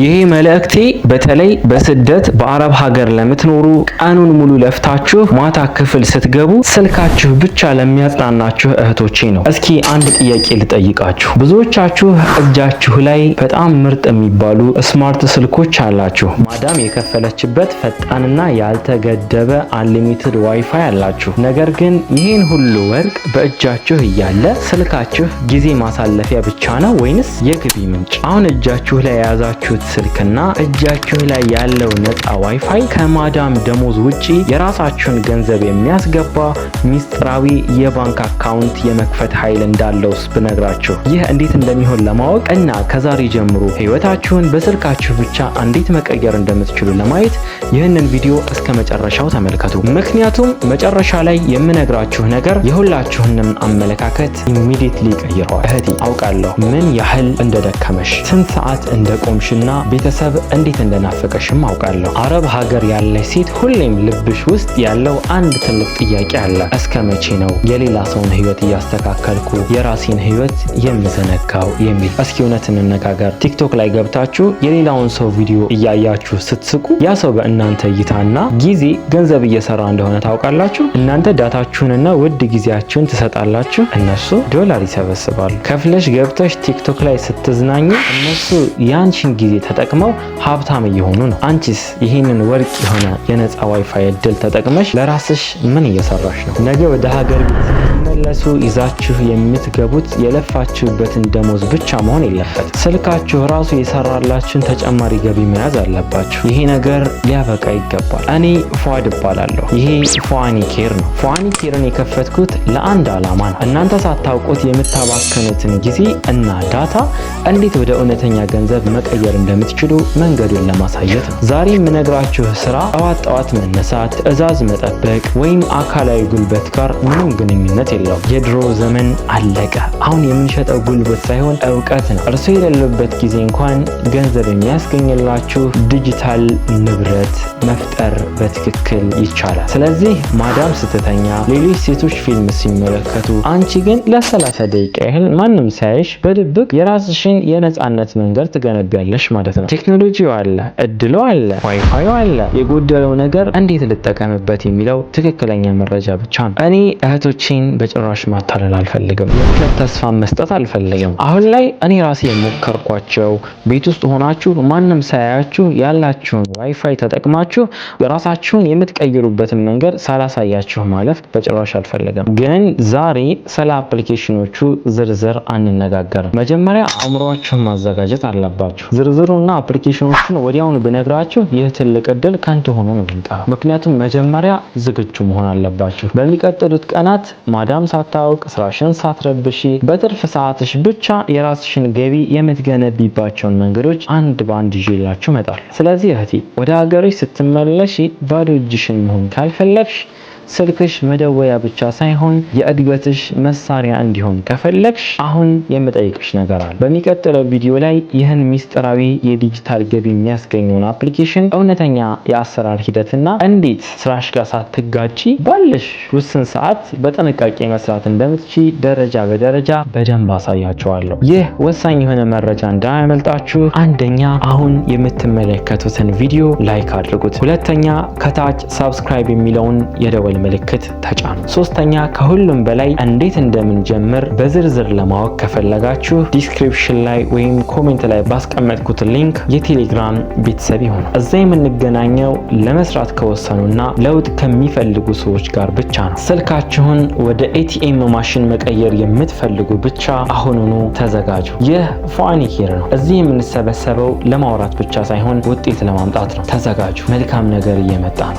ይሄ መልእክቴ በተለይ በስደት በአረብ ሀገር ለምትኖሩ ቀኑን ሙሉ ለፍታችሁ ማታ ክፍል ስትገቡ ስልካችሁ ብቻ ለሚያጽናናችሁ እህቶቼ ነው። እስኪ አንድ ጥያቄ ልጠይቃችሁ። ብዙዎቻችሁ እጃችሁ ላይ በጣም ምርጥ የሚባሉ ስማርት ስልኮች አላችሁ። ማዳም የከፈለችበት ፈጣንና ያልተገደበ አንሊሚትድ ዋይፋይ አላችሁ። ነገር ግን ይህን ሁሉ ወርቅ በእጃችሁ እያለ ስልካችሁ ጊዜ ማሳለፊያ ብቻ ነው ወይንስ የገቢ ምንጭ? አሁን እጃችሁ ላይ የያዛችሁት ስልክና እጃችሁ ላይ ያለው ነፃ ዋይፋይ ከማዳም ደሞዝ ውጪ የራሳችሁን ገንዘብ የሚያስገባ ሚስጥራዊ የባንክ አካውንት የመክፈት ኃይል እንዳለውስ ብነግራችሁ ይህ እንዴት እንደሚሆን ለማወቅ እና ከዛሬ ጀምሮ ህይወታችሁን በስልካችሁ ብቻ እንዴት መቀየር እንደምትችሉ ለማየት ይህንን ቪዲዮ እስከ መጨረሻው ተመልከቱ። ምክንያቱም መጨረሻ ላይ የምነግራችሁ ነገር የሁላችሁንም አመለካከት ኢሚዲየትሊ ይቀይረዋል። እህቴ አውቃለሁ ምን ያህል እንደደከመሽ፣ ስንት ሰዓት እንደቆምሽና ቤተሰብ እንዴት እንደናፈቀሽም አውቃለሁ። አረብ ሀገር ያለች ሴት ሁሌም ልብሽ ውስጥ ያለው አንድ ትልቅ ጥያቄ አለ። እስከ መቼ ነው የሌላ ሰውን ህይወት እያስተካከልኩ የራሴን ህይወት የምዘነጋው የሚል። እስኪ እውነት እንነጋገር። ቲክቶክ ላይ ገብታችሁ የሌላውን ሰው ቪዲዮ እያያችሁ ስትስቁ ያ ሰው በእናንተ እይታና ጊዜ ገንዘብ እየሰራ እንደሆነ ታውቃላችሁ። እናንተ ዳታችሁንና ውድ ጊዜያችሁን ትሰጣላችሁ፣ እነሱ ዶላር ይሰበስባሉ። ከፍለሽ ገብተሽ ቲክቶክ ላይ ስትዝናኙ እነሱ ያንቺን ጊዜ ተጠቅመው ሀብታም እየሆኑ ነው። አንቺስ ይህንን ወርቅ የሆነ የነፃ ዋይፋይ እድል ተጠቅመሽ ለራስሽ ምን እየሰራሽ ነው? ነገ ወደ ሀገር ቤት ስትመለሱ ይዛችሁ የምትገቡት የለፋችሁበትን ደሞዝ ብቻ መሆን የለበት። ስልካችሁ ራሱ የሰራላችሁን ተጨማሪ ገቢ መያዝ አለባችሁ። ይሄ ነገር ሊያበቃ ይገባል። እኔ ፏድ እባላለሁ። ይሄ ፏኒ ኬር ነው። ፏኒ ኬርን የከፈትኩት ለአንድ ዓላማ ነው። እናንተ ሳታውቁት የምታባክኑትን ጊዜ እና ዳታ እንዴት ወደ እውነተኛ ገንዘብ መቀየር እንደምትችሉ መንገዱን ለማሳየት ነው። ዛሬ የምነግራችሁ ስራ ጠዋት መነሳት፣ ትዕዛዝ መጠበቅ ወይም አካላዊ ጉልበት ጋር ምንም ግንኙነት የለውም። የድሮ ዘመን አለቀ። አሁን የምንሸጠው ጉልበት ሳይሆን እውቀት ነው። እርሱ የሌለበት ጊዜ እንኳን ገንዘብ የሚያስገኝላችሁ ዲጂታል ንብረት መፍጠር በትክክል ይቻላል። ስለዚህ ማዳም ስትተኛ፣ ሌሎች ሴቶች ፊልም ሲመለከቱ፣ አንቺ ግን ለ30 ደቂቃ ያህል ማንም ሳይሽ በድብቅ የራስሽን የነጻነት መንገድ ትገነቢያለሽ ማለት ነው። ቴክኖሎጂው አለ፣ እድሉ አለ፣ ዋይፋዩ አለ። የጎደለው ነገር እንዴት ልጠቀምበት የሚለው ትክክለኛ መረጃ ብቻ ነው። እኔ እህቶቼን በጭራሽ ማታለል አልፈልግም። የውሸት ተስፋ መስጠት አልፈልግም። አሁን ላይ እኔ ራሴ የሞከርኳቸው ቤት ውስጥ ሆናችሁ ማንም ሳያያችሁ ያላችሁን ዋይፋይ ተጠቅማችሁ ራሳችሁን የምትቀይሩበትን መንገድ ሳላሳያችሁ ማለፍ በጭራሽ አልፈልግም። ግን ዛሬ ስለ አፕሊኬሽኖቹ ዝርዝር አንነጋገርም። መጀመሪያ አእምሮአችሁን ማዘጋጀት አለባችሁ። ዝርዝሩና አፕሊኬሽኖቹን ወዲያውኑ ብነግራችሁ ይህ ትልቅ እድል ከንቱ ሆኖ ነው የሚቀረው። ምክንያቱም መጀመሪያ ዝግጁ መሆን አለባችሁ። በሚቀጥሉት ቀናት ማዳም ሳታውቅ ስራሽን ሳትረብሺ በትርፍ ሰዓትሽ ብቻ የራስሽን ገቢ የምትገነቢባቸውን መንገዶች አንድ በአንድ ይዤላችሁ እመጣለሁ። ስለዚህ እህቴ ወደ ሀገርሽ ስትመለሺ ባዶ እጅሽን መሆን ካልፈለግሽ ስልክሽ መደወያ ብቻ ሳይሆን የእድገትሽ መሳሪያ እንዲሆን ከፈለግሽ አሁን የምጠይቅሽ ነገር አለ። በሚቀጥለው ቪዲዮ ላይ ይህን ሚስጥራዊ የዲጂታል ገቢ የሚያስገኘውን አፕሊኬሽን እውነተኛ የአሰራር ሂደትና እንዴት ስራሽ ጋር ሳትጋጪ ባለሽ ውስን ሰዓት በጥንቃቄ መስራት እንደምትችይ ደረጃ በደረጃ በደንብ አሳያችኋለሁ። ይህ ወሳኝ የሆነ መረጃ እንዳያመልጣችሁ አንደኛ አሁን የምትመለከቱትን ቪዲዮ ላይክ አድርጉት። ሁለተኛ ከታች ሳብስክራይብ የሚለውን የደወል ምልክት ተጫኑ። ሶስተኛ ከሁሉም በላይ እንዴት እንደምንጀምር በዝርዝር ለማወቅ ከፈለጋችሁ ዲስክሪፕሽን ላይ ወይም ኮሜንት ላይ ባስቀመጥኩት ሊንክ የቴሌግራም ቤተሰብ ይሁኑ። እዛ የምንገናኘው ለመስራት ከወሰኑና ለውጥ ከሚፈልጉ ሰዎች ጋር ብቻ ነው። ስልካችሁን ወደ ኤቲኤም ማሽን መቀየር የምትፈልጉ ብቻ አሁኑኑ ተዘጋጁ። ይህ ፏኒ ኬር ነው። እዚህ የምንሰበሰበው ለማውራት ብቻ ሳይሆን ውጤት ለማምጣት ነው። ተዘጋጁ። መልካም ነገር እየመጣ ነው።